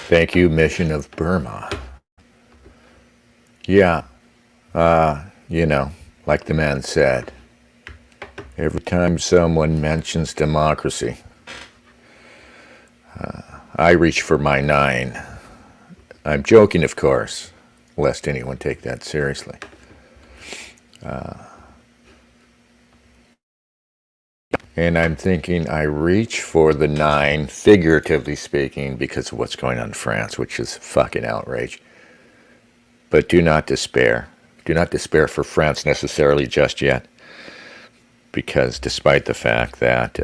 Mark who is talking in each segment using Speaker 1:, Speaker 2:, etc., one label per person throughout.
Speaker 1: Thank you, Mission of Burma. Yeah, you know, like the man said, every time someone mentions democracy, I reach for my nine. I'm joking, of course, lest anyone take that seriously. And I'm thinking I reach for the nine, figuratively speaking, because of what's going on in France, which is fucking outrage. But do not despair. Do not despair for France necessarily just yet, because despite the fact that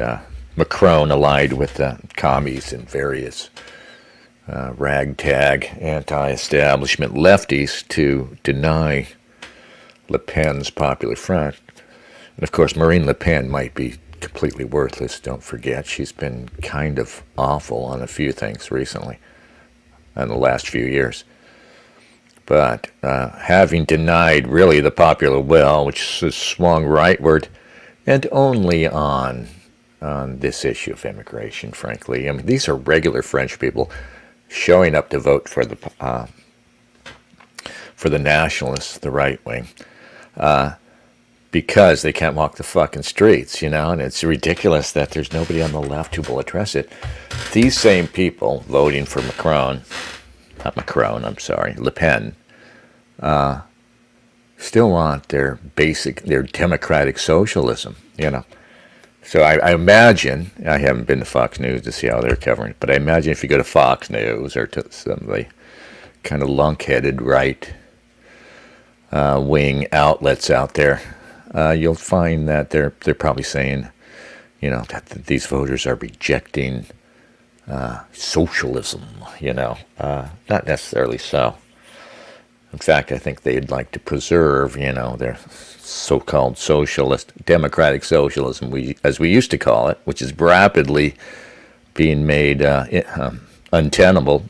Speaker 1: Macron allied with the commies and various ragtag anti-establishment lefties to deny Le Pen's popular front, and of course Marine Le Pen might be completely worthless. Don't forget, she's been kind of awful on a few things recently, in the last few years. But having denied really the popular will, which has swung rightward, and only on this issue of immigration, frankly. I mean, these are regular French people showing up to vote for the nationalists, the right wing, because they can't walk the fucking streets, and it's ridiculous that there's nobody on the left who will address it. These same people voting for Le Pen, still want their democratic socialism. So I imagine, I haven't been to Fox News to see how they're covering it, but I imagine if you go to Fox News or to some of the kind of lunk-headed right wing outlets out there, you'll find that they're probably saying, that these voters are rejecting socialism. Not necessarily so. In fact, I think they'd like to preserve, their so-called socialist, democratic socialism, as we used to call it, which is rapidly being made untenable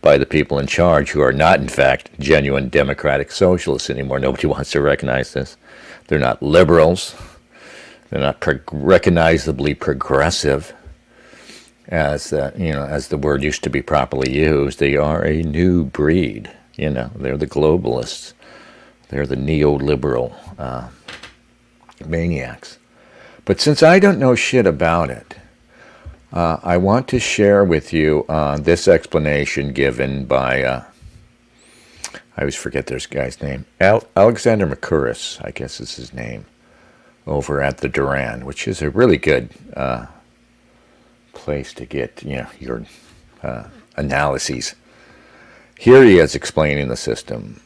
Speaker 1: by the people in charge, who are not, in fact, genuine democratic socialists anymore. Nobody wants to recognize this. They're not liberals. They're not recognizably progressive, as the word used to be properly used. They are a new breed. They're the globalists. They're the neoliberal maniacs. But since I don't know shit about it, I want to share with you this explanation given by, I always forget this guy's name, Alexander Mercouris, I guess is his name, over at the Duran, which is a really good place to get your analyses. Here he is explaining the system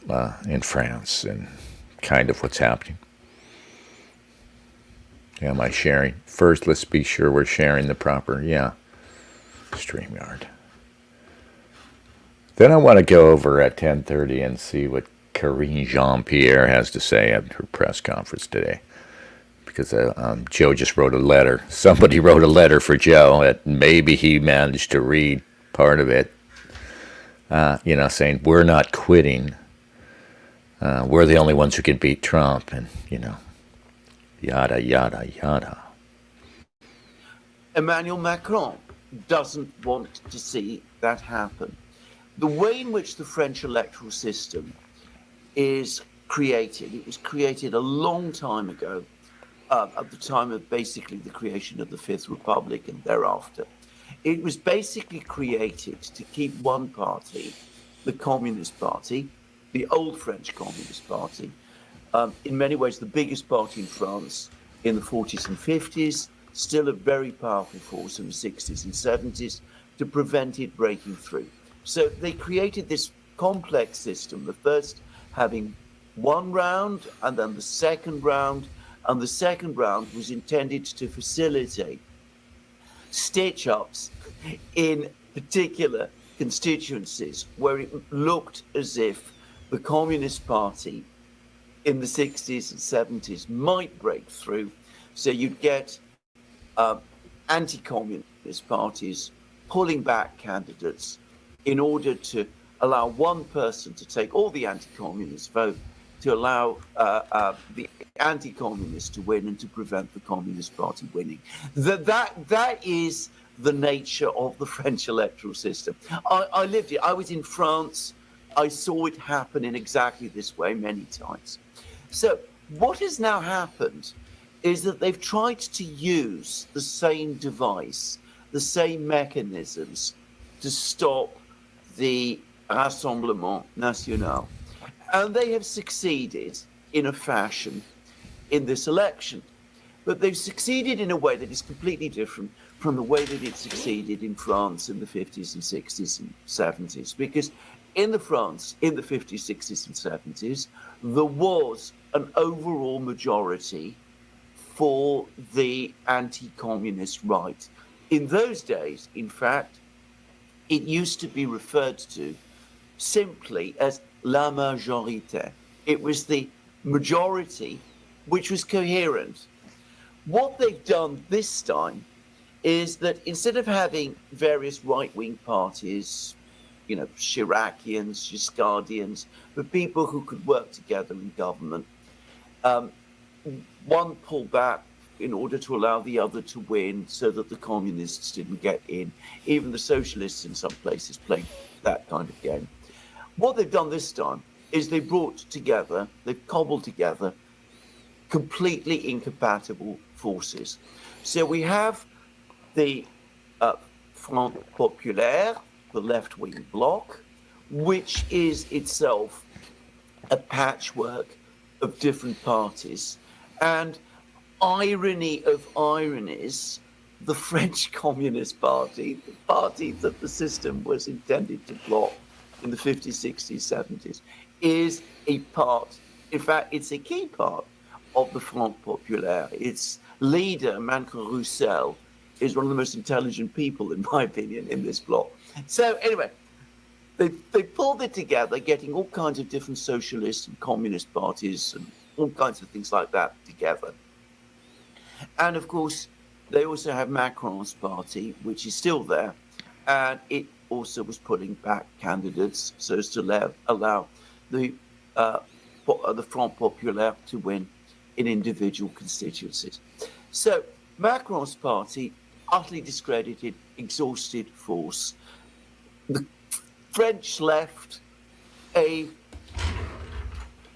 Speaker 1: in France and kind of what's happening. Am I sharing? First, let's be sure we're sharing the proper, StreamYard. Then I want to go over at 10:30 and see what Karine Jean-Pierre has to say at her press conference today. Because Joe just wrote a letter. Somebody wrote a letter for Joe that maybe he managed to read part of it. Saying we're not quitting. We're the only ones who can beat Trump, and yada yada yada.
Speaker 2: Emmanuel Macron doesn't want to see that happen. The way in which the French electoral system is created, it was created a long time ago, at the time of basically the creation of the Fifth Republic and thereafter. It was basically created to keep one party, the Communist Party, the old French Communist Party, in many ways the biggest party in France in the 40s and 50s, still a very powerful force in the 60s and 70s, to prevent it breaking through. So they created this complex system, the first having one round and then the second round, and the second round was intended to facilitate stitch-ups in particular constituencies where it looked as if the Communist Party in the 60s and 70s might break through. So you'd get anti-communist parties pulling back candidates in order to allow one person to take all the anti-communist vote, to allow the anti-communists to win and to prevent the Communist Party winning. That is the nature of the French electoral system. I lived it. I was in France. I saw it happen in exactly this way many times. So what has now happened is that they've tried to use the same device, the same mechanisms to stop the Rassemblement National. And they have succeeded in a fashion in this election. But they've succeeded in a way that is completely different from the way that it succeeded in France in the 50s and 60s and 70s. Because in the France, in the 50s, 60s, and 70s, there was an overall majority for the anti-communist right. In those days, in fact, it used to be referred to simply as la majorité. It was the majority which was coherent. What they've done this time is that instead of having various right-wing parties, you know, Chiracians, Giscardians, but people who could work together in government, one pulled back in order to allow the other to win so that the communists didn't get in. Even the socialists in some places played that kind of game. What they've done this time is they've cobbled together completely incompatible forces. So we have the Front Populaire, the left-wing bloc, which is itself a patchwork of different parties. And irony of ironies, the French Communist Party, the party that the system was intended to block in the 50s, 60s, 70s, is a part, in fact, it's a key part of the Front Populaire. Its leader, Mancre Roussel, is one of the most intelligent people, in my opinion, in this bloc. So anyway, they pulled it together, getting all kinds of different socialist and communist parties and all kinds of things like that together. And of course, they also have Macron's party, which is still there, and it also was putting back candidates so as to allow the Front Populaire to win in individual constituencies. So Macron's party, utterly discredited, exhausted force. The French left, a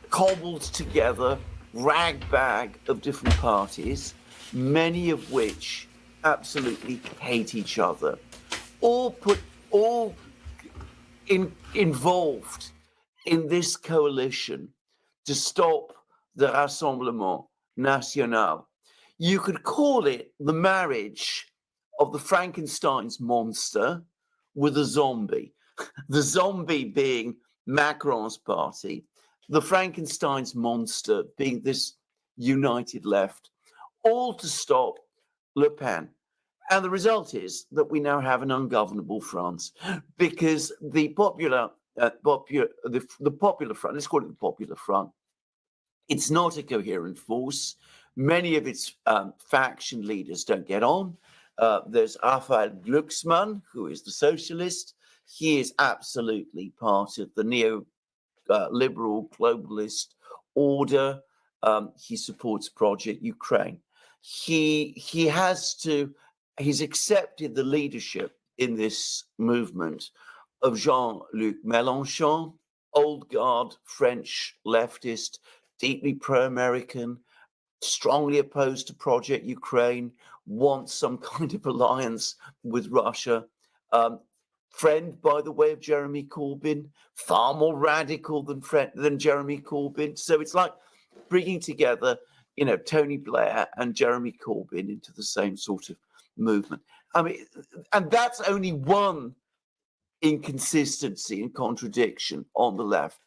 Speaker 2: cobbled together ragbag of different parties, many of which absolutely hate each other, all involved in this coalition to stop the Rassemblement National. You could call it the marriage of the Frankenstein's monster with a zombie. The zombie being Macron's party, the Frankenstein's monster being this united left, all to stop Le Pen. And the result is that we now have an ungovernable France because the popular front, let's call it the Popular Front, it's not a coherent force. Many of its faction leaders don't get on. There's Raphael Glucksmann, who is the socialist. He is absolutely part of the neo-liberal globalist order. He supports Project Ukraine. He's accepted the leadership in this movement of Jean-Luc Mélenchon, old guard French leftist, deeply pro-American, strongly opposed to Project Ukraine, wants some kind of alliance with Russia. Friend, by the way, of Jeremy Corbyn, far more radical than Jeremy Corbyn. So it's like bringing together, you know, Tony Blair and Jeremy Corbyn into the same sort of movement. I mean, and that's only one inconsistency and contradiction on the left.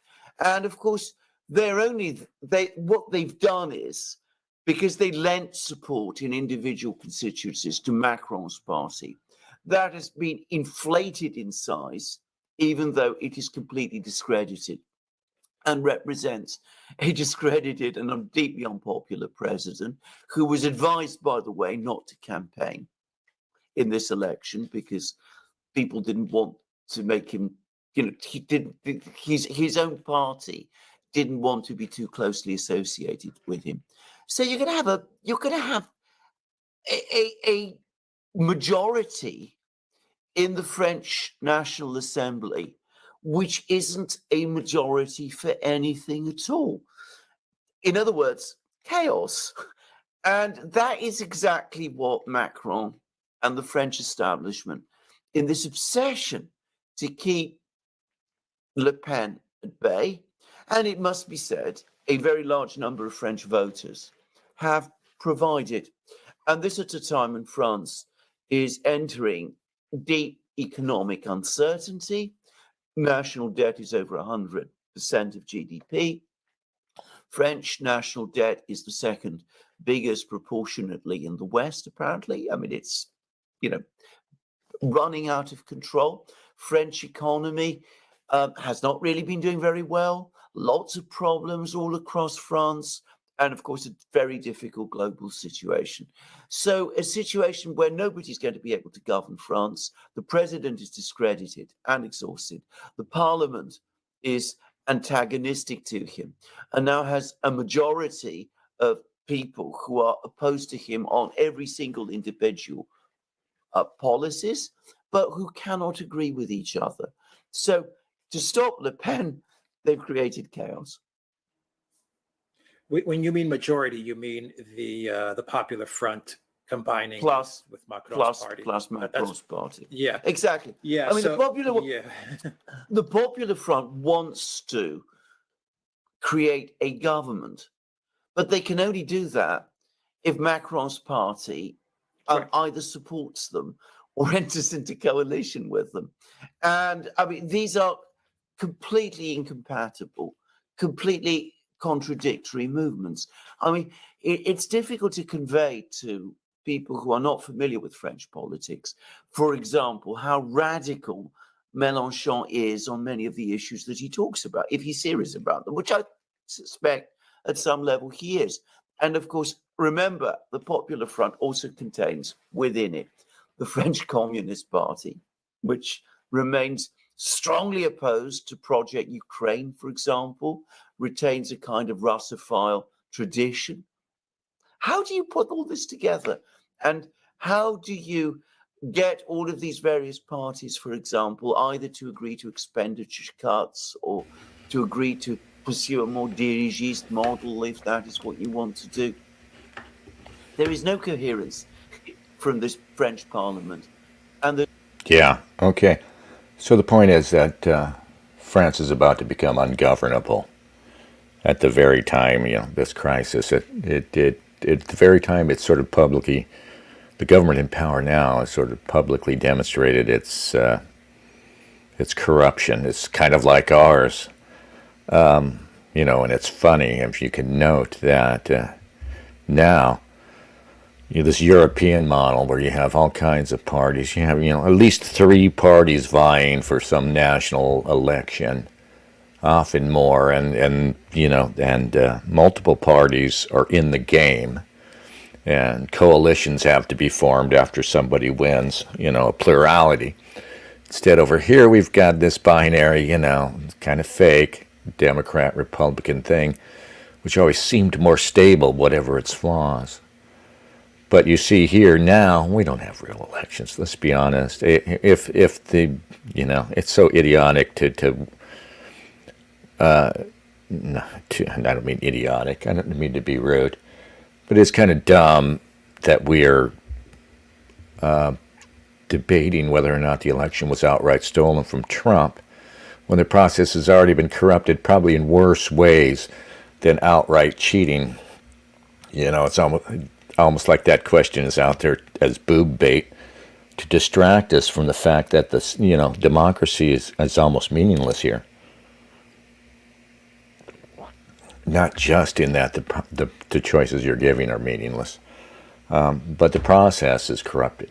Speaker 2: And of course, what they've done is, because they lent support in individual constituencies to Macron's party, that has been inflated in size, even though it is completely discredited and represents a discredited and deeply unpopular president who was advised, by the way, not to campaign in this election because people didn't want to make him, you know, his own party didn't want to be too closely associated with him. So you're going to have a majority in the French National Assembly, which isn't a majority for anything at all. In other words, chaos. And that is exactly what Macron and the French establishment, in this obsession to keep Le Pen at bay, and it must be said, a very large number of French voters have provided. And this at a time when France is entering deep economic uncertainty. National debt is over 100% of GDP. French national debt is the second biggest proportionately in the West, apparently. I mean, it's, running out of control. French economy has not really been doing very well. Lots of problems all across France. And of course, a very difficult global situation. So a situation where nobody's going to be able to govern France. The president is discredited and exhausted. The parliament is antagonistic to him and now has a majority of people who are opposed to him on every single individual policies, but who cannot agree with each other. So to stop Le Pen, they've created chaos.
Speaker 3: When you mean majority, you mean the Popular Front combining
Speaker 2: Plus
Speaker 3: with Macron's party.
Speaker 2: Plus Macron's party.
Speaker 3: Yeah,
Speaker 2: exactly.
Speaker 3: Yeah,
Speaker 2: I mean,
Speaker 3: so,
Speaker 2: the Popular Front wants to create a government, but they can only do that if Macron's party either supports them or enters into coalition with them. And I mean, these are completely incompatible, completely contradictory movements. I mean, it's difficult to convey to people who are not familiar with French politics, for example, how radical Mélenchon is on many of the issues that he talks about, if he's serious about them, which I suspect at some level he is. And of course, remember, the Popular Front also contains within it the French Communist Party, which remains strongly opposed to Project Ukraine, for example, retains a kind of Russophile tradition. How do you put all this together? And how do you get all of these various parties, for example, either to agree to expenditure cuts or to agree to pursue a more dirigiste model, if that is what you want to do? There is no coherence from this French parliament. And
Speaker 1: Yeah, okay. So the point is that France is about to become ungovernable at the very time, this crisis. At the very time it's sort of publicly, the government in power now has sort of publicly demonstrated its corruption. It's kind of like ours. And it's funny if you can note that now, this European model where you have all kinds of parties, you have, at least 3 parties vying for some national election, often more, and multiple parties are in the game, and coalitions have to be formed after somebody wins, a plurality. Instead, over here, we've got this binary, kind of fake Democrat-Republican thing, which always seemed more stable, whatever its flaws. But you see here now, we don't have real elections. Let's be honest. If the, it's so idiotic I don't mean idiotic. I don't mean to be rude, but it's kind of dumb that we're debating whether or not the election was outright stolen from Trump, when the process has already been corrupted, probably in worse ways than outright cheating. It's almost like that question is out there as boob bait to distract us from the fact that this, democracy is almost meaningless here. Not just in that the choices you're giving are meaningless, but the process is corrupted.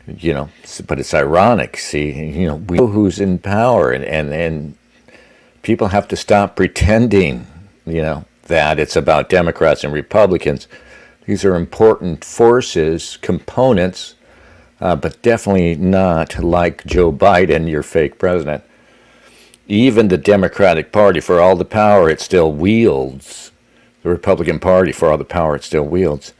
Speaker 1: But it's ironic. See, we know who's in power, and people have to stop pretending, that it's about Democrats and Republicans. These are important forces, components, but definitely not like Joe Biden, your fake president. Even the Democratic Party, for all the power it still wields, the Republican Party, for all the power it still wields,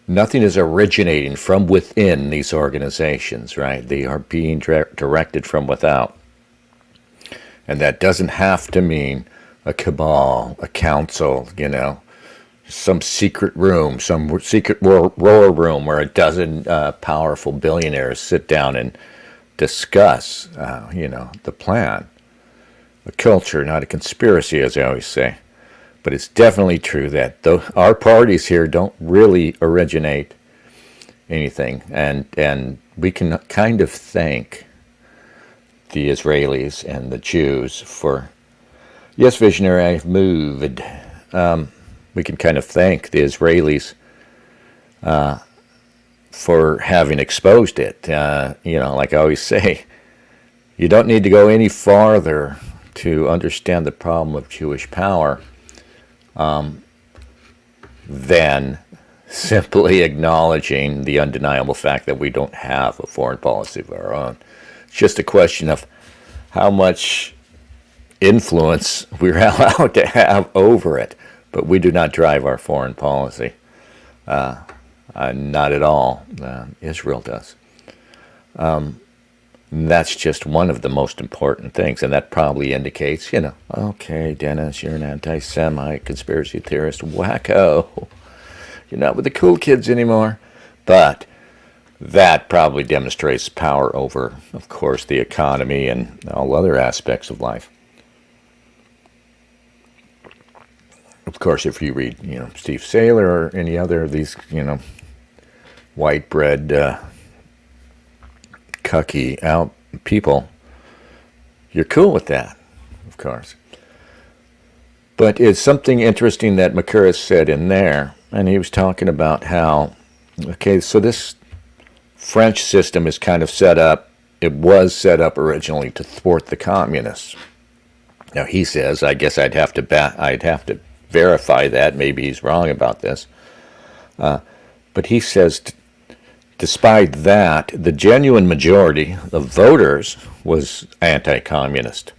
Speaker 1: Nothing is originating from within these organizations, right? They are being directed from without. And that doesn't have to mean a cabal, a council, some secret room, some secret war room where a dozen powerful billionaires sit down and discuss, the plan. A culture, not a conspiracy, as I always say. But it's definitely true that our parties here don't really originate anything. And we can kind of thank the Israelis and the Jews for, yes, visionary, I've moved. We can kind of thank the Israelis for having exposed it. Like I always say, you don't need to go any farther to understand the problem of Jewish power than simply acknowledging the undeniable fact that we don't have a foreign policy of our own. It's just a question of how much influence we're allowed to have over it, but we do not drive our foreign policy. Not at all. Israel does. That's just one of the most important things, and that probably indicates, okay, Dennis, you're an anti-Semite, conspiracy theorist, wacko. You're not with the cool kids anymore. But that probably demonstrates power over, of course, the economy and all other aspects of life. Of course, if you read, Steve Saylor or any other of these, white bread, cucky out people, you're cool with that, of course. But it's something interesting that Makuris said in there, and he was talking about how, okay, so this French system is kind of set up, it was set up originally to thwart the communists. Now he says, I guess I'd have to verify that, maybe he's wrong about this, but he says, despite that, the genuine majority of voters was anti-communist.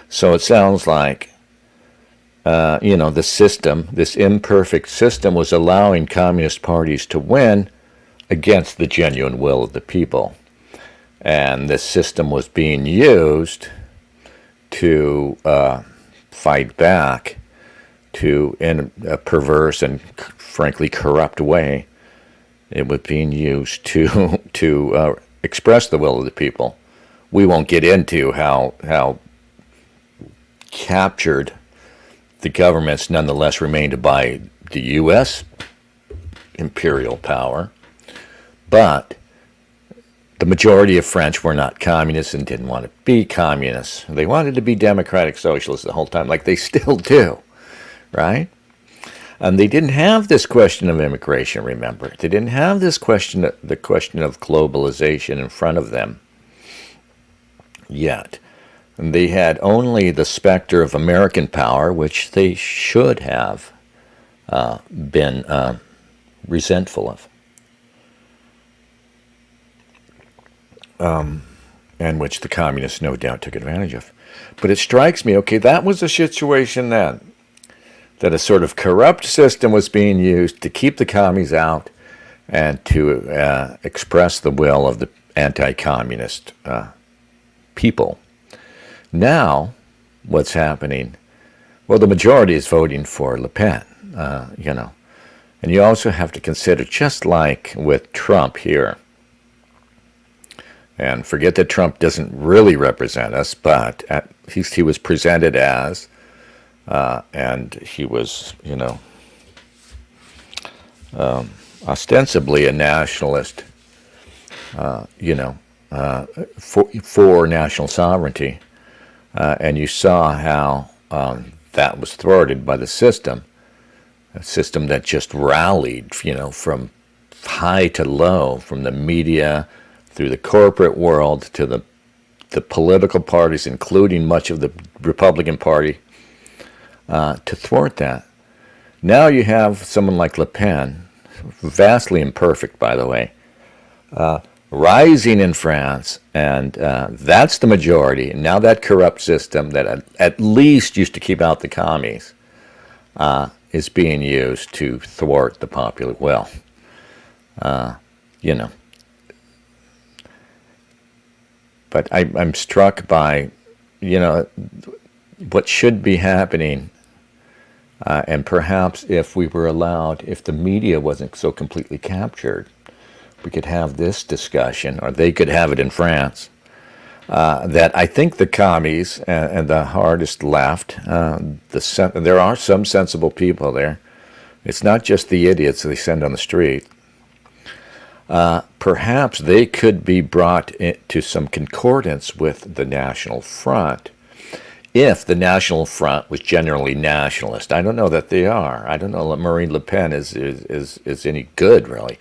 Speaker 1: So it sounds like, the system, this imperfect system, was allowing communist parties to win against the genuine will of the people. And this system was being used to fight back in a perverse and, frankly, corrupt way. It was being used to express the will of the people. We won't get into how captured the governments nonetheless remained by the U.S. imperial power, but the majority of French were not communists and didn't want to be communists. They wanted to be democratic socialists the whole time, like they still do, right? And they didn't have this question of immigration, remember. They didn't have the question of globalization in front of them yet. And they had only the specter of American power, which they should have been resentful of. And which the communists no doubt took advantage of. But it strikes me, okay, that was the situation then, that a sort of corrupt system was being used to keep the commies out and to express the will of the anti-communist people. Now, what's happening? Well, the majority is voting for Le Pen, And you also have to consider, just like with Trump here, and forget that Trump doesn't really represent us, but at least he was presented as, and he was, ostensibly a nationalist, for national sovereignty. And you saw how that was thwarted by the system, a system that just rallied, from high to low, from the media through the corporate world to the political parties, including much of the Republican Party, to thwart that. Now you have someone like Le Pen, vastly imperfect, by the way, rising in France, and that's the majority. And now that corrupt system that at least used to keep out the commies is being used to thwart the popular will. You know, but I'm struck by, you know, what should be happening. And perhaps if we were allowed, if the media wasn't so completely captured, we could have this discussion, or they could have it in France, that I think the commies and the hardest left, there are some sensible people there. It's not just the idiots they send on the street. Perhaps they could be brought to some concordance with the National Front if the National Front was generally nationalist. I don't know that they are. I don't know that Marine Le Pen is any good, really.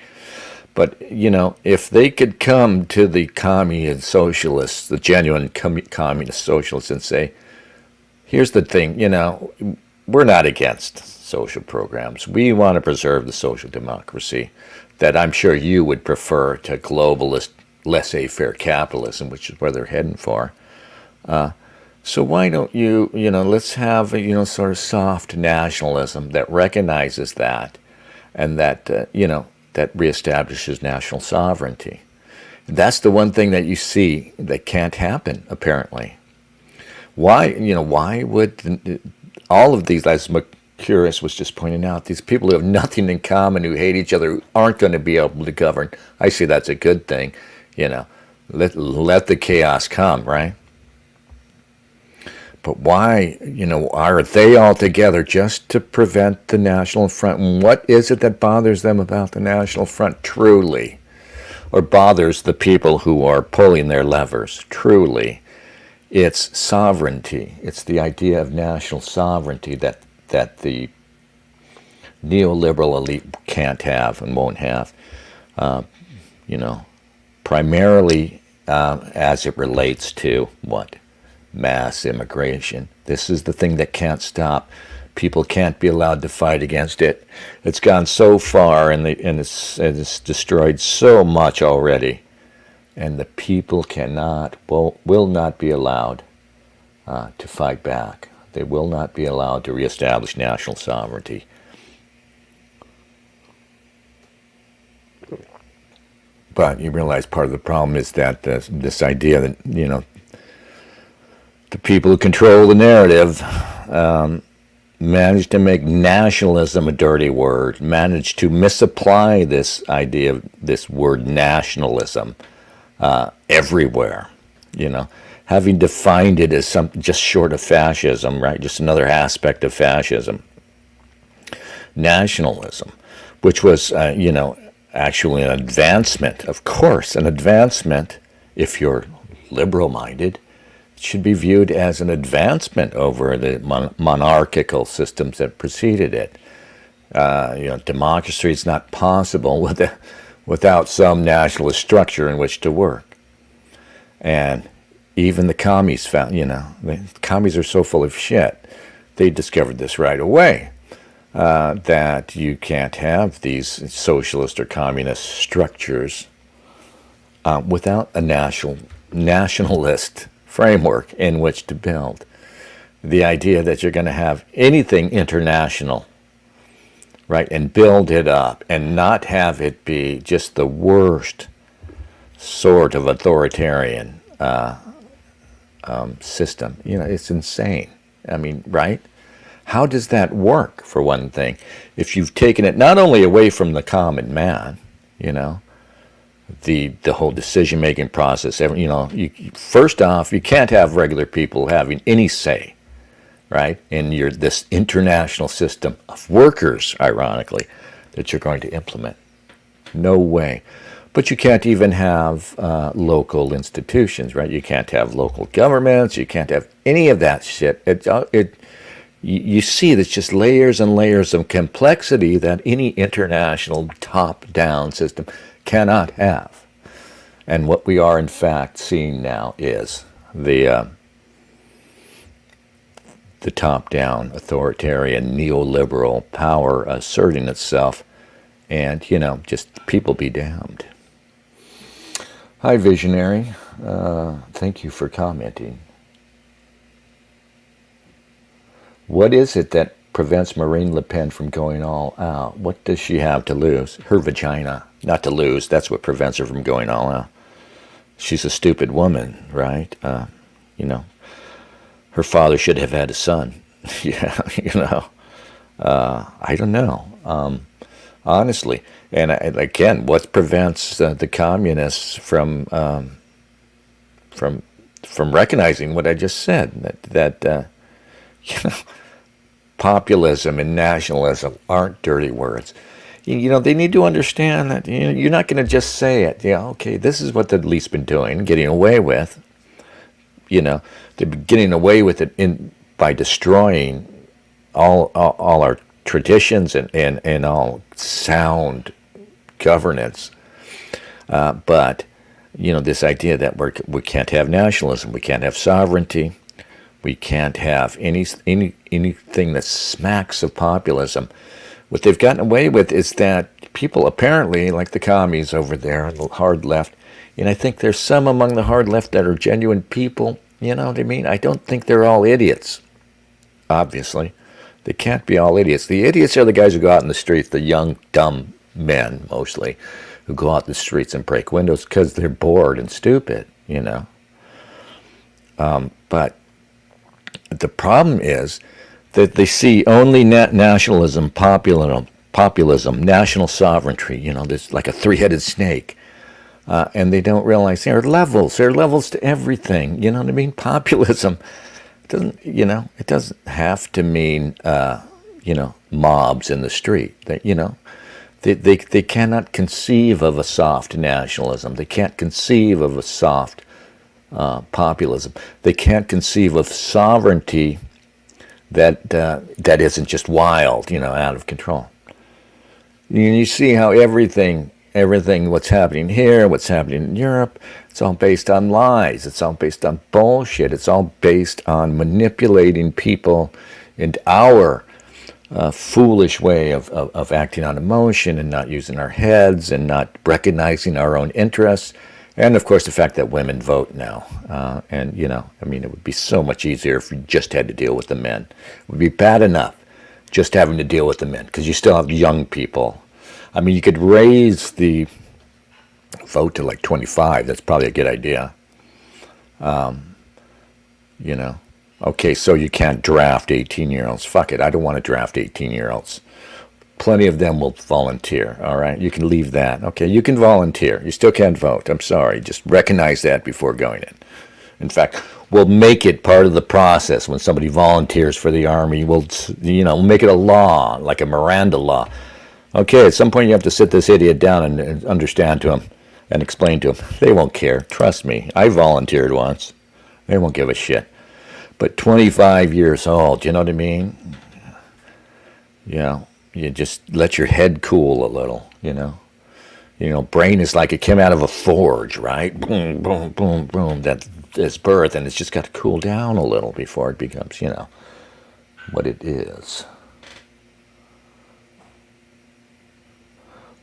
Speaker 1: But, you know, if they could come to the commie and socialists, the genuine communist socialists, and say, here's the thing, you know, we're not against social programs. We want to preserve the social democracy that I'm sure you would prefer to globalist, laissez-faire capitalism, which is where they're heading for. So why don't you, you know, let's have a, you know, sort of soft nationalism that recognizes that, and that, you know, that reestablishes national sovereignty. That's the one thing that you see that can't happen, apparently. Why, you know, why would all of these, as McCurris was just pointing out, these people who have nothing in common, who hate each other, who aren't going to be able to govern, I see that's a good thing, you know, let the chaos come, right? But why, you know, are they all together just to prevent the National Front? And what is it that bothers them about the National Front, truly? Or bothers the people who are pulling their levers, truly? It's sovereignty. It's the idea of national sovereignty that the neoliberal elite can't have and won't have. You know, primarily as it relates to what? Mass immigration. This is the thing that can't stop. People can't be allowed to fight against it. It's gone so far, and it's destroyed so much already, and the people will not be allowed to fight back. They will not be allowed to reestablish national sovereignty. But you realize part of the problem is that this idea that, you know, the people who control the narrative managed to make nationalism a dirty word, managed to misapply this idea of this word nationalism everywhere, you know, having defined it as something just short of fascism, right? Just another aspect of fascism. Nationalism, which was, you know, actually an advancement, of course, an advancement if you're liberal-minded. Should be viewed as an advancement over the monarchical systems that preceded it. You know, democracy is not possible without some nationalist structure in which to work. And even the commies found, you know, the commies are so full of shit. They discovered this right away, that you can't have these socialist or communist structures without a nationalist framework in which to build. The idea that you're going to have anything international, right, and build it up and not have it be just the worst sort of authoritarian system. You know, it's insane. I mean, right? How does that work, for one thing, if you've taken it not only away from the common man, you know, the whole decision-making process, you know, first off, you can't have regular people having any say, right, in this international system of workers, ironically, that you're going to implement. No way. But you can't even have local institutions, right? You can't have local governments. You can't have any of that shit. You see, there's just layers and layers of complexity that any international top-down system cannot have. And what we are in fact seeing now is the top-down authoritarian neoliberal power asserting itself, and, you know, just people be damned. Hi, Visionary. Thank you for commenting. What is it that prevents Marine Le Pen from going all out? What does she have to lose? Her vagina. Not to lose. That's what prevents her from going all out. She's a stupid woman, right? You know, her father should have had a son. Yeah, you know. I don't know. Honestly. And again, what prevents the communists from recognizing what I just said? That you know, populism and nationalism aren't dirty words. You know, they need to understand that you're not going to just say it. Yeah, okay, this is what the elite's been doing, getting away with. You know, they've been getting away with it by destroying all our traditions and all sound governance. But you know, this idea that we can't have nationalism, we can't have sovereignty, we can't have anything that smacks of populism. What they've gotten away with is that people apparently, like the commies over there on the hard left, and I think there's some among the hard left that are genuine people, you know what I mean? I don't think they're all idiots, obviously. They can't be all idiots. The idiots are the guys who go out in the streets, the young, dumb men, mostly, who go out in the streets and break windows because they're bored and stupid, you know. But the problem is that they see only nationalism, populism, national sovereignty, you know, there's like a three-headed snake. And they don't realize there are levels. There are levels to everything. You know what I mean? Populism doesn't, you know, it doesn't have to mean, you know, mobs in the street. You know, they cannot conceive of a soft nationalism. They can't conceive of a soft populism. They can't conceive of sovereignty that isn't just wild, you know, out of control. You see how everything, what's happening here, what's happening in Europe, it's all based on lies. It's all based on bullshit. It's all based on manipulating people into our foolish way of acting on emotion and not using our heads and not recognizing our own interests. And, of course, the fact that women vote now. And, you know, I mean, it would be so much easier if we just had to deal with the men. It would be bad enough just having to deal with the men because you still have young people. I mean, you could raise the vote to like 25. That's probably a good idea. You know, okay, so you can't draft 18-year-olds. Fuck it, I don't want to draft 18-year-olds. Plenty of them will volunteer, all right? You can leave that. Okay, you can volunteer. You still can't vote. I'm sorry. Just recognize that before going in. In fact, we'll make it part of the process when somebody volunteers for the Army. We'll, you know, make it a law, like a Miranda law. Okay, at some point you have to sit this idiot down and understand to him and explain to him. They won't care. Trust me. I volunteered once. They won't give a shit. But 25 years old, you know what I mean? You know, you just let your head cool a little, you know. You know, brain is like it came out of a forge, right? Boom, boom, boom, boom. That's birth, and it's just got to cool down a little before it becomes, you know, what it is.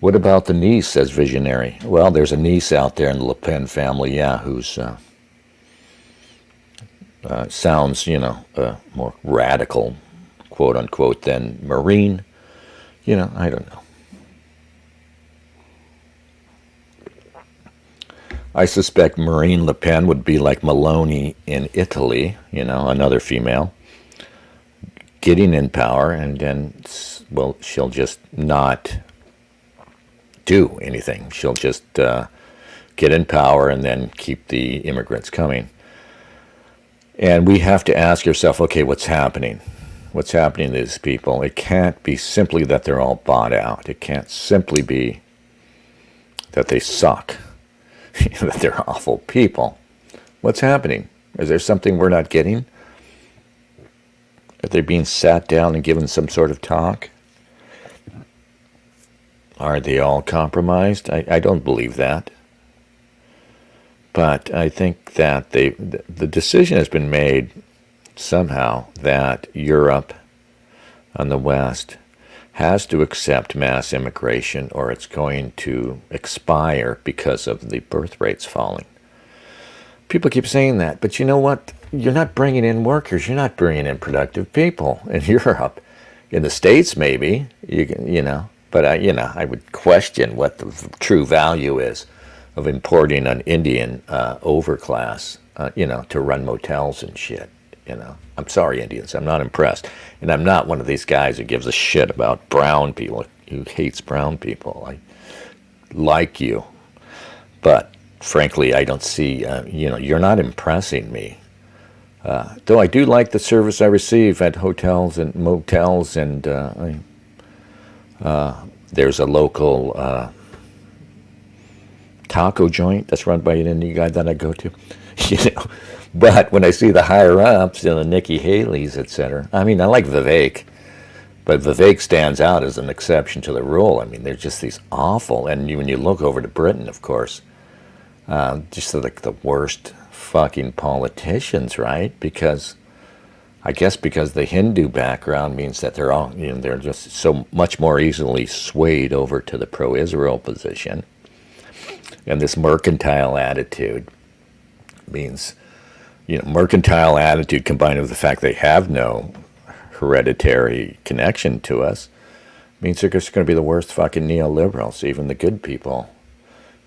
Speaker 1: What about the niece, says Visionary? Well, there's a niece out there in the Le Pen family, yeah, who's sounds, you know, more radical, quote unquote, than Marine. You know, I don't know. I suspect Marine Le Pen would be like Meloni in Italy, you know, another female, getting in power, and then, well, she'll just not do anything. She'll just get in power and then keep the immigrants coming. And we have to ask ourselves, okay, what's happening? What's happening to these people? It can't be simply that they're all bought out. It can't simply be that they suck, that they're awful people. What's happening? Is there something we're not getting? Are they being sat down and given some sort of talk? Are they all compromised? I don't believe that. But I think that the decision has been made somehow that Europe and the West has to accept mass immigration or it's going to expire because of the birth rates falling. People keep saying that, but you know what? You're not bringing in workers. You're not bringing in productive people in Europe. In the States, maybe you can, but I would question what the true value is of importing an Indian overclass, to run motels and shit. I'm sorry, Indians, I'm not impressed, and I'm not one of these guys who gives a shit about brown people, who hates brown people. I like you, but frankly, I don't see. You're not impressing me. Though I do like the service I receive at hotels and motels, and there's a local taco joint that's run by an Indian guy that I go to. But when I see the higher ups, the Nikki Haley's, etc. I mean, I like Vivek, but Vivek stands out as an exception to the rule. I mean, they're just these awful. And when you look over to Britain, of course, just like the worst fucking politicians, right? Because I guess because the Hindu background means that they're all, they're just so much more easily swayed over to the pro-Israel position. And this mercantile attitude means, mercantile attitude combined with the fact they have no hereditary connection to us means they're just going to be the worst fucking neoliberals. Even the good people,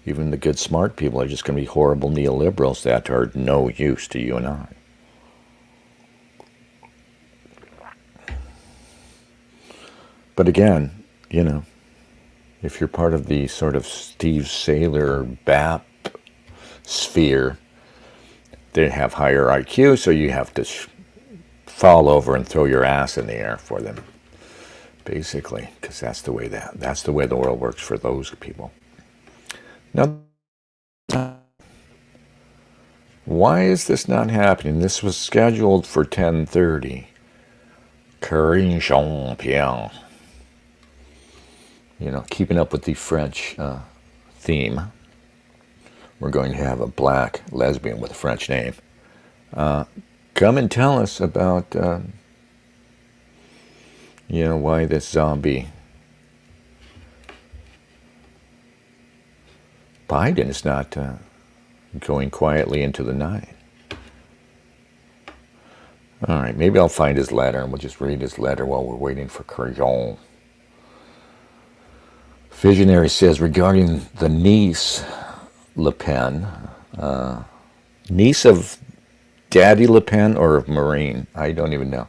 Speaker 1: even the good smart people are just going to be horrible neoliberals that are no use to you and I. But again, if you're part of the sort of Steve Saylor BAP sphere, they have higher IQ, so you have to fall over and throw your ass in the air for them, basically, because that's the way the world works for those people. Now, why is this not happening? This was scheduled for 10:30. Corinne Jean-Pierre. Keeping up with the French theme. We're going to have a black lesbian with a French name come and tell us about, why this zombie Biden is not going quietly into the night. All right, maybe I'll find his letter and we'll just read his letter while we're waiting for Crayon. Visionary says, regarding the niece Le Pen, niece of Daddy Le Pen or of Marine, I don't even know.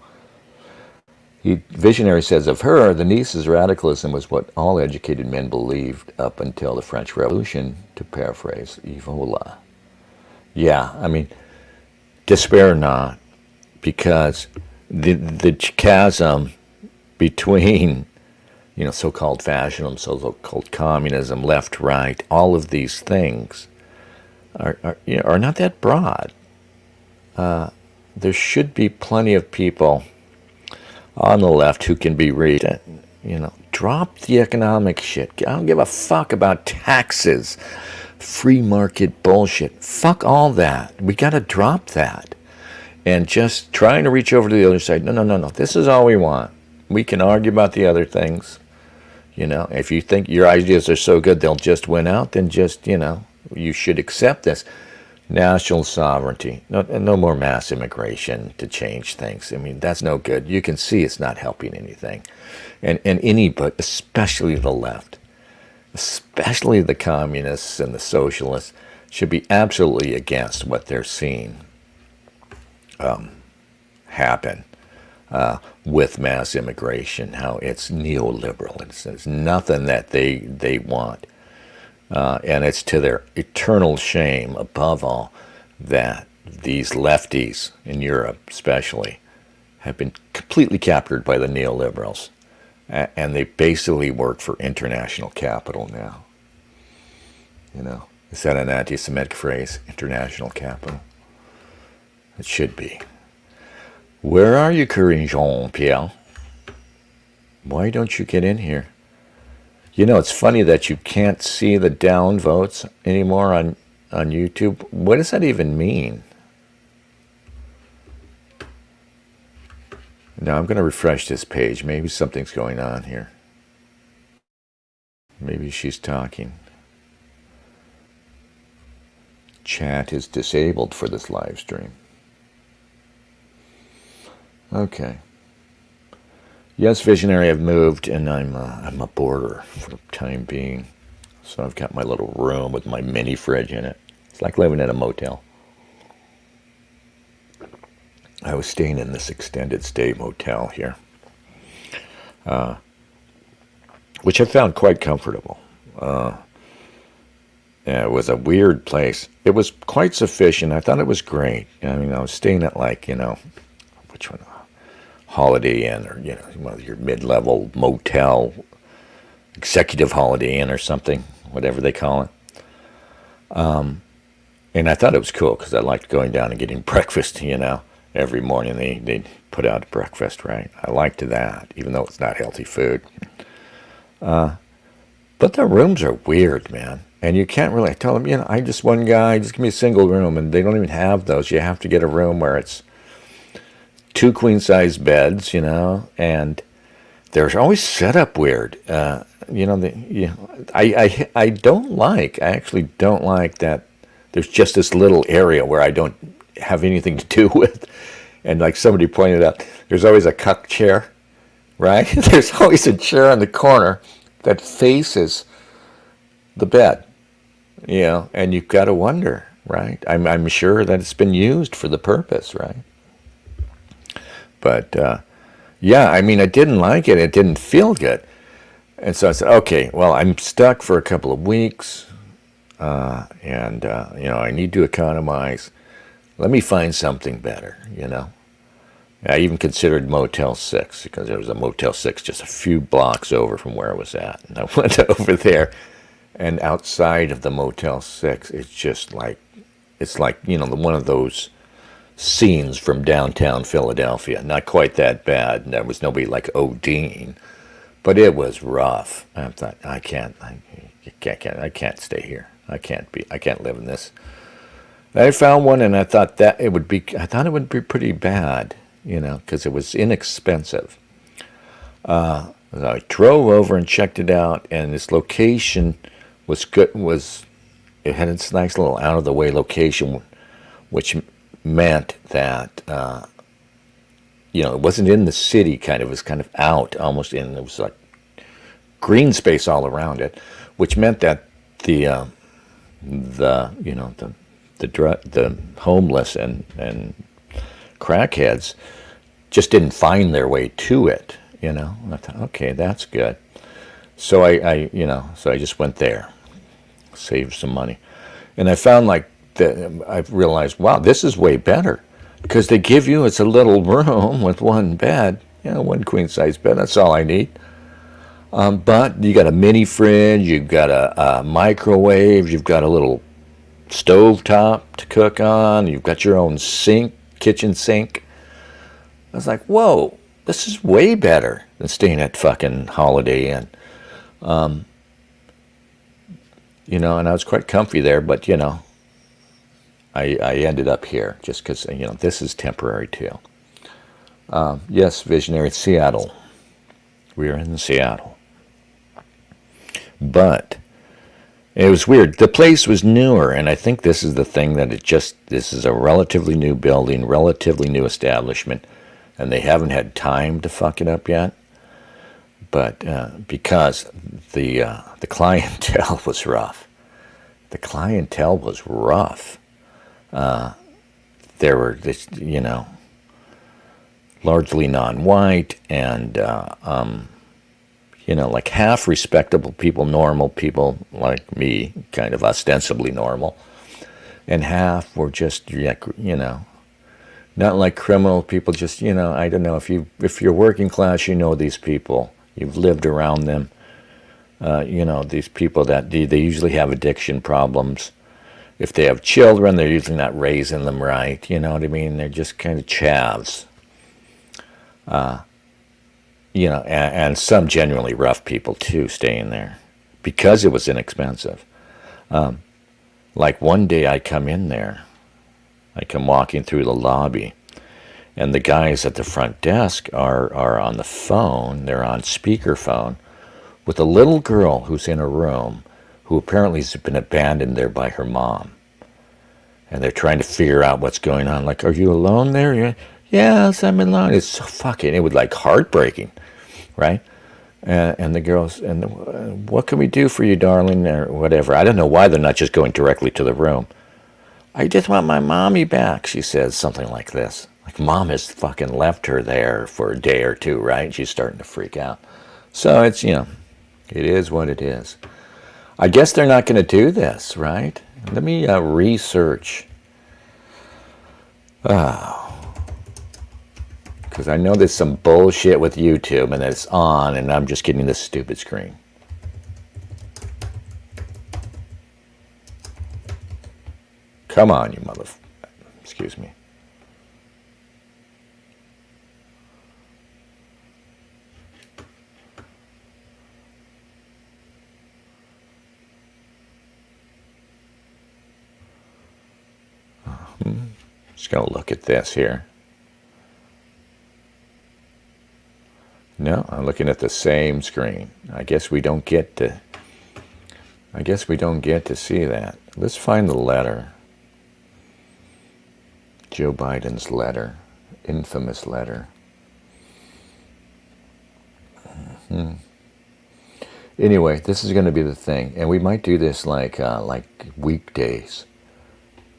Speaker 1: Visionary says, of her, the niece's radicalism was what all educated men believed up until the French Revolution, to paraphrase Evola. Yeah, I mean, despair not, because the chasm between so-called fascism, so-called communism, left, right, all of these things are not that broad. There should be plenty of people on the left who can be reached. Drop the economic shit. I don't give a fuck about taxes, free market bullshit. Fuck all that. We got to drop that. And just trying to reach over to the other side. No. This is all we want. We can argue about the other things. If you think your ideas are so good they'll just win out, then just, you should accept this. National sovereignty. No more mass immigration to change things. I mean, that's no good. You can see it's not helping anything. And anybody, especially the left, especially the communists and the socialists, should be absolutely against what they're seeing happen. With mass immigration, how it's neoliberal. It's nothing that they want. And it's to their eternal shame, above all, that these lefties in Europe especially have been completely captured by the neoliberals. And they basically work for international capital now. Is that an anti-Semitic phrase? International capital? It should be. Where are you, Corinne Jean-Pierre? Why don't you get in here? It's funny that you can't see the downvotes anymore on YouTube. What does that even mean? Now I'm going to refresh this page. Maybe something's going on here. Maybe she's talking. Chat is disabled for this live stream. Okay. Yes, visionary. I've moved, and I'm a boarder for the time being. So I've got my little room with my mini fridge in it. It's like living in a motel. I was staying in this extended stay motel here, which I found quite comfortable. Yeah, it was a weird place. It was quite sufficient. I thought it was great. I mean, I was staying at like, which one? Holiday Inn, or, one of your mid-level motel, executive Holiday Inn or something, whatever they call it. And I thought it was cool because I liked going down and getting breakfast, Every morning they put out breakfast, right? I liked that, even though it's not healthy food. But the rooms are weird, man. And you can't really, I tell them, I'm just one guy, just give me a single room. And they don't even have those. You have to get a room where it's 2 queen-size beds, and they're always set up weird. I actually don't like that there's just this little area where I don't have anything to do with. And like somebody pointed out, there's always a cuck chair, right? There's always a chair in the corner that faces the bed, and you've got to wonder, right? I'm sure that it's been used for the purpose, right? But yeah, I mean, I didn't like it. It didn't feel good. And so I said, okay, well, I'm stuck for a couple of weeks, and I need to economize. Let me find something better, I even considered Motel 6, because there was a Motel 6 just a few blocks over from where I was at. And I went over there, and outside of the Motel 6, it's like one of those scenes from downtown Philadelphia. Not quite that bad. There was nobody like ODing, but it was rough. I thought, I can't stay here. I can't live in this. I found one, and I thought it would be pretty bad, because it was inexpensive. I drove over and checked it out, and this location was good. It had its nice little out of the way location, which meant that it wasn't in the city. It was kind of out, almost in. It was like green space all around it, which meant that the homeless and crackheads just didn't find their way to it, And I thought, okay, that's good. So I just went there, saved some money, and I found I realized, wow, this is way better, because they give you, it's a little room with one bed, one queen size bed. That's all I need. But you got a mini fridge, you've got a microwave, you've got a little stove top to cook on, you've got your own kitchen sink. I was like, whoa, this is way better than staying at fucking Holiday Inn. And I was quite comfy there, but, I ended up here just because, this is temporary too. Yes, visionary, Seattle. We are in Seattle. But it was weird. The place was newer, and I think this is the thing that this is a relatively new building, relatively new establishment, and they haven't had time to fuck it up yet. But because the clientele was rough. The clientele was rough. There were this, largely non-white, and like half respectable people, normal people like me, kind of ostensibly normal, and half were just, not like criminal people. Just, I don't know, if you're working class, these people, you've lived around them. These people that they usually have addiction problems. If they have children, they're usually not raising them right. You know what I mean? They're just kind of chavs. And some genuinely rough people too staying there, because it was inexpensive. Like one day I come in there, I come walking through the lobby, and the guys at the front desk are on the phone. They're on speakerphone with a little girl who's in a room, who apparently has been abandoned there by her mom. And they're trying to figure out what's going on. Like, are you alone there? Yes, I'm alone. It's so fucking, it was like heartbreaking. right? And the girls, what can we do for you, darling, or whatever. I don't know why they're not just going directly to the room. I just want my mommy back, she says, something like this. Like, mom has fucking left her there for a day or two, right? She's starting to freak out. So it's, it is what it is. I guess they're not going to do this, right? Let me research. Because I know there's some bullshit with YouTube and it's on and I'm just getting this stupid screen. Come on, you excuse me. Just going to look at this here. No, I'm looking at the same screen. I guess we don't get to see that. Let's find the letter. Joe Biden's letter. Infamous letter. Anyway, this is going to be the thing. And we might do this like weekdays.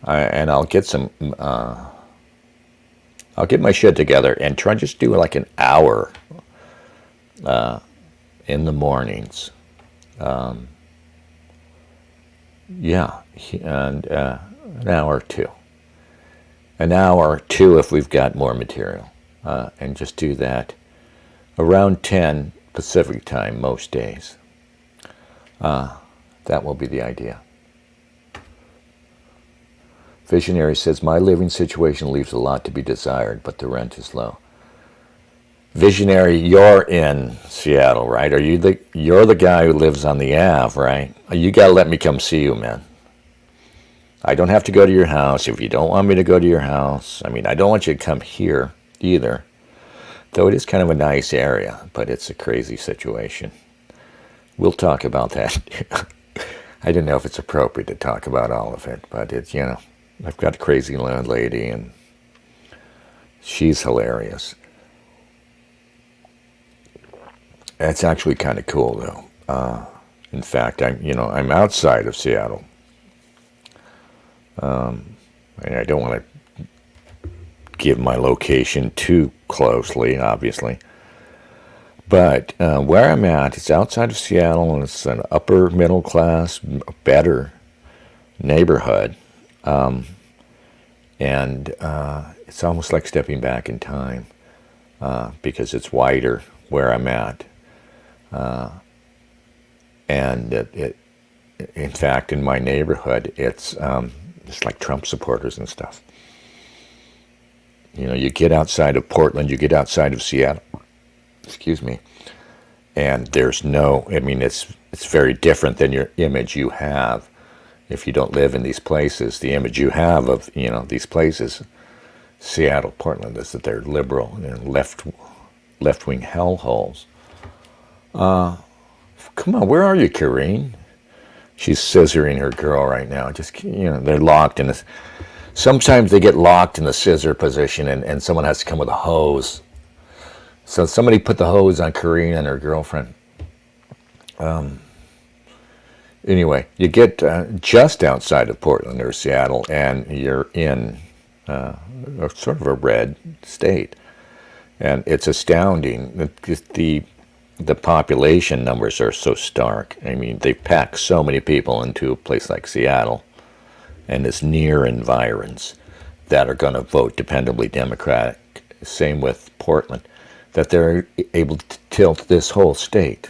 Speaker 1: And I'll get I'll get my shit together and try to just do like an hour in the mornings. Yeah, and an hour or two. An hour or two if we've got more material. And just do that around 10 Pacific time most days. That will be the idea. Visionary says, my living situation leaves a lot to be desired, but the rent is low. Visionary, you're in Seattle, right? You're the guy who lives on the Ave, right? You got to let me come see you, man. I don't have to go to your house if you don't want me to go to your house. I mean, I don't want you to come here either. Though it is kind of a nice area, but it's a crazy situation. We'll talk about that. I don't know if it's appropriate to talk about all of it, but it's, I've got a crazy landlady and she's hilarious. It's actually kind of cool though. In fact, I'm outside of Seattle. And I don't want to give my location too closely, obviously. But where I'm at, it's outside of Seattle, and it's an upper middle class, better neighborhood. And it's almost like stepping back in time because it's wider where I'm at. And in fact, in my neighborhood, it's like Trump supporters and stuff. You get outside of Portland, you get outside of Seattle, excuse me, and there's it's very different than your image you have if you don't live in these places. The image you have of, these places, Seattle, Portland, is that they're liberal and left-wing hellholes. Come on, where are you, Karine? She's scissoring her girl right now. Just, they're locked in this. Sometimes they get locked in the scissor position and someone has to come with a hose. So somebody put the hose on Karine and her girlfriend. Anyway, you get just outside of Portland or Seattle and you're in sort of a red state. And it's astounding. The population numbers are so stark. I mean, they pack so many people into a place like Seattle and its near environs that are going to vote dependably Democratic. Same with Portland, that they're able to tilt this whole state.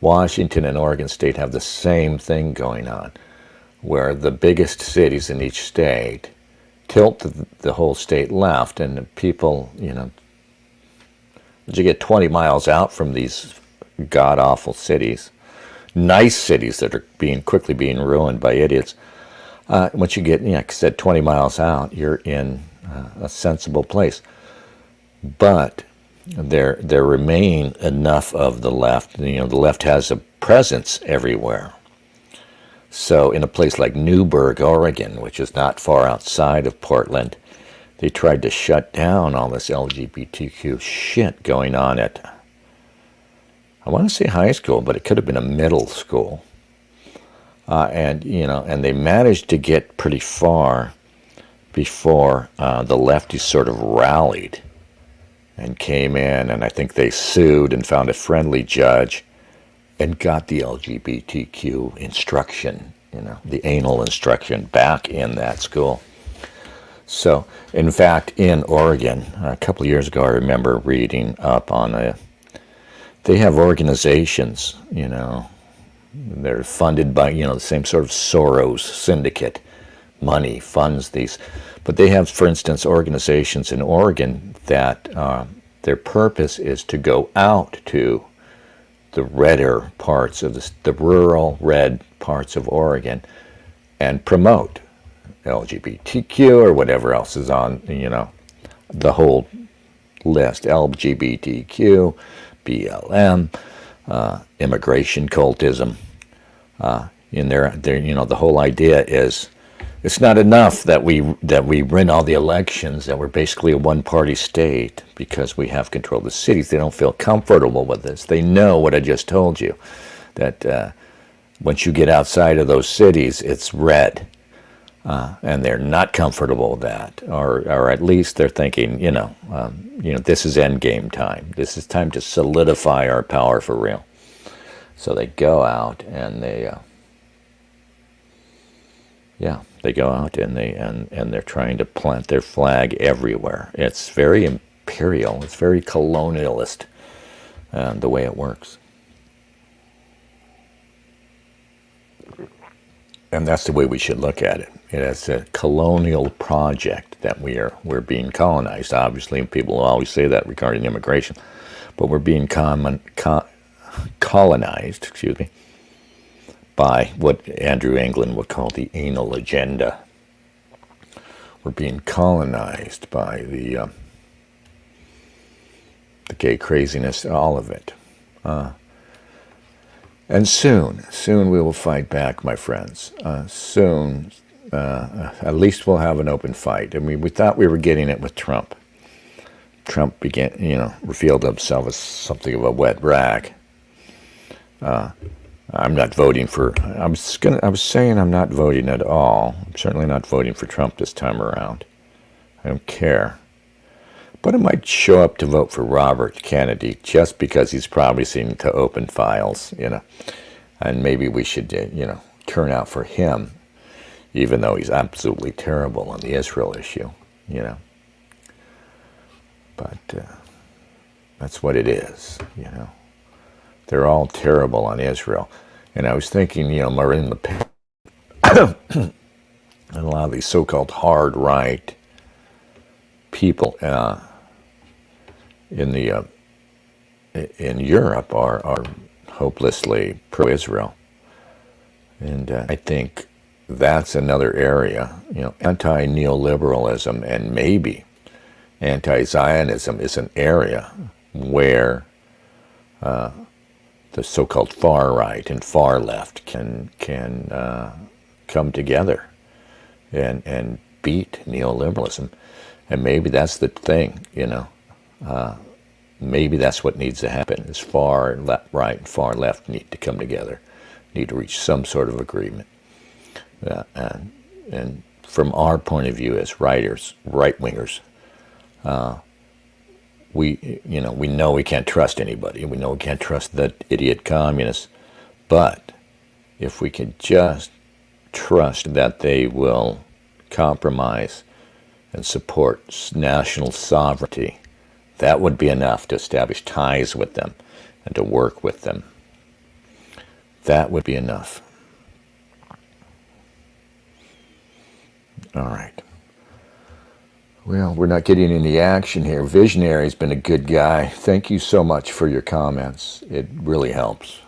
Speaker 1: Washington and Oregon State have the same thing going on, where the biggest cities in each state tilt the whole state left, and the people, as you get 20 miles out from these god-awful cities, nice cities that are quickly being ruined by idiots, once you get, like I said, 20 miles out, you're in a sensible place. But there remain enough of the left. The left has a presence everywhere. So in a place like Newberg, Oregon, which is not far outside of Portland, they tried to shut down all this LGBTQ shit going on at I want to say high school, but it could have been a middle school. And they managed to get pretty far before the lefties sort of rallied and came in, and I think they sued and found a friendly judge and got the LGBTQ instruction, the anal instruction back in that school. So, in fact, in Oregon, a couple of years ago, I remember reading up on they have organizations, they're funded by, the same sort of Soros syndicate. Money funds these. But they have, for instance, organizations in Oregon that their purpose is to go out to the redder parts of the rural red parts of Oregon and promote LGBTQ or whatever else is on, the whole list. LGBTQ, BLM, immigration cultism. In there, the whole idea is it's not enough that we win all the elections, that we're basically a one-party state because we have control of the cities. They don't feel comfortable with this. They know what I just told you, that once you get outside of those cities, it's red, and they're not comfortable with that, or at least they're thinking, this is end game time. This is time to solidify our power for real. So they go out and they go out and they're trying to plant their flag everywhere. It's very imperial. It's very colonialist, the way it works. And that's the way we should look at it. It's a colonial project that we're being colonized. Obviously, people always say that regarding immigration, but we're being colonized, by what Andrew England would call the anal agenda. We're being colonized by the gay craziness, all of it. And soon we will fight back, my friends. Soon, at least we'll have an open fight. I mean, we thought we were getting it with Trump. Trump revealed himself as something of a wet rag. I'm not voting for. I was saying I'm not voting at all. I'm certainly not voting for Trump this time around. I don't care. But I might show up to vote for Robert Kennedy just because he's promising to open files, and maybe we should, turn out for him, even though he's absolutely terrible on the Israel issue, But that's what it is, They're all terrible on Israel. And I was thinking, Marine Le Pen and a lot of these so-called hard right people in Europe are hopelessly pro-Israel. And I think that's another area, anti-neoliberalism and maybe anti-Zionism is an area where the so-called far right and far left can come together and beat neoliberalism. And maybe that's the thing, maybe that's what needs to happen, is far right and far left need to come together, need to reach some sort of agreement. And from our point of view as right-wingers, we know we can't trust anybody. We know we can't trust the idiot communists. But if we could just trust that they will compromise and support national sovereignty, that would be enough to establish ties with them and to work with them. That would be enough. All right. Well, we're not getting any action here. Visionary's been a good guy. Thank you so much for your comments. It really helps.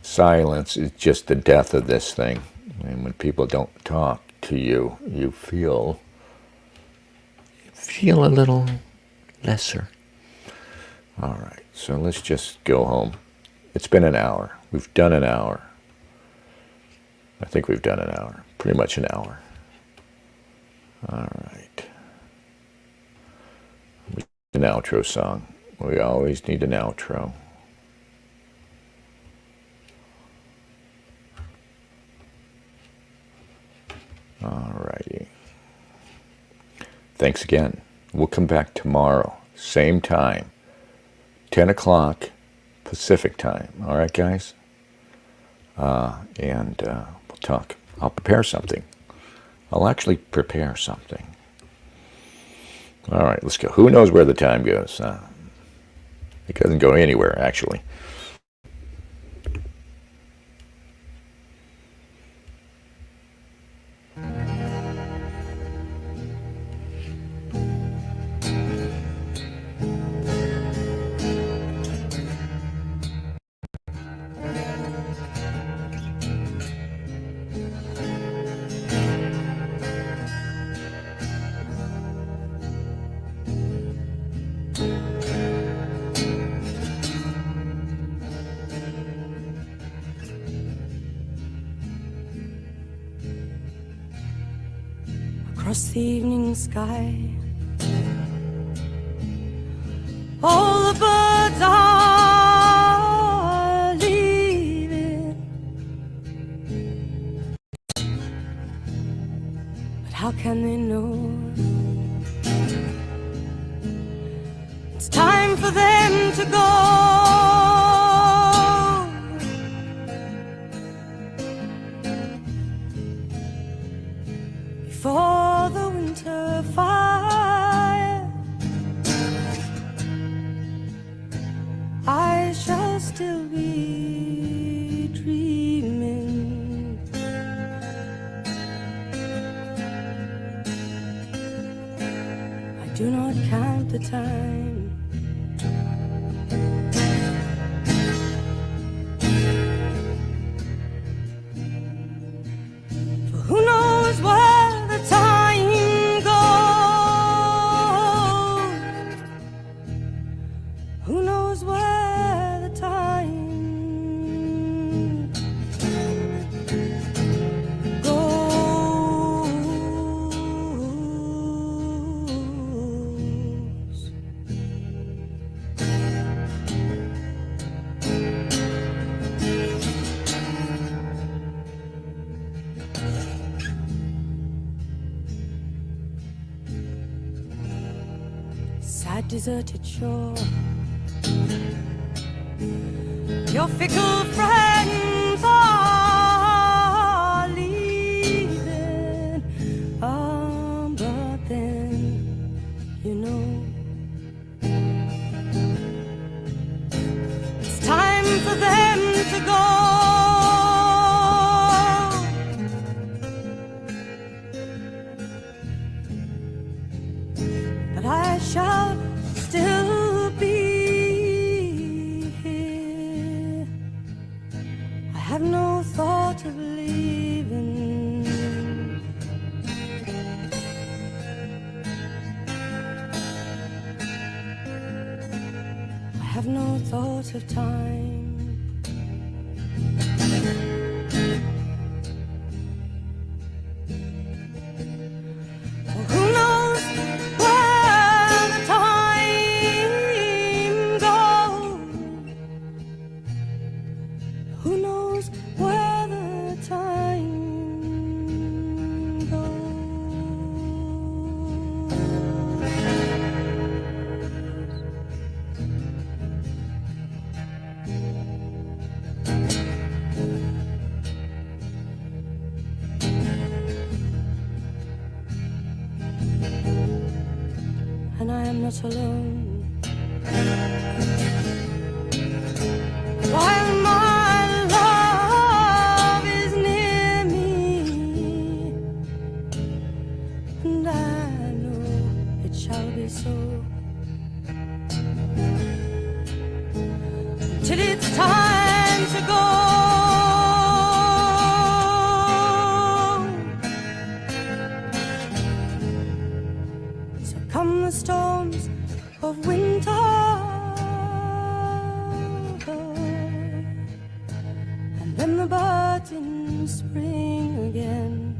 Speaker 1: Silence is just the death of this thing. And when people don't talk to you, you feel a little lesser. All right, so let's just go home. It's been an hour. We've done an hour. I think we've done an hour. Pretty much an hour. All right. An outro song. We always need an outro. thanks again. We'll come back tomorrow, same time, 10 o'clock Pacific time. All right, guys? And we'll talk. I'll prepare something. I'll actually prepare something. All right, let's go. Who knows where the time goes? It doesn't go anywhere, actually.
Speaker 4: Across the evening sky, all the birds are leaving, but how can they know it's time for them to go? Before the winter fire, I shall still be dreaming. I do not count the time. For who knows where the time goes? Who knows where the time goes? Sad deserted shore, your fickle friends are leaving. But then, you know, it's time for them to go. But I shall still be here. I have no thought of leaving. I have no thought of time. For who knows where the time goes? Who knows where the time and I am not alone. While my love is near me, and I know it shall be so, till it's time to go. So come the storms of winter, and then the birds in spring again.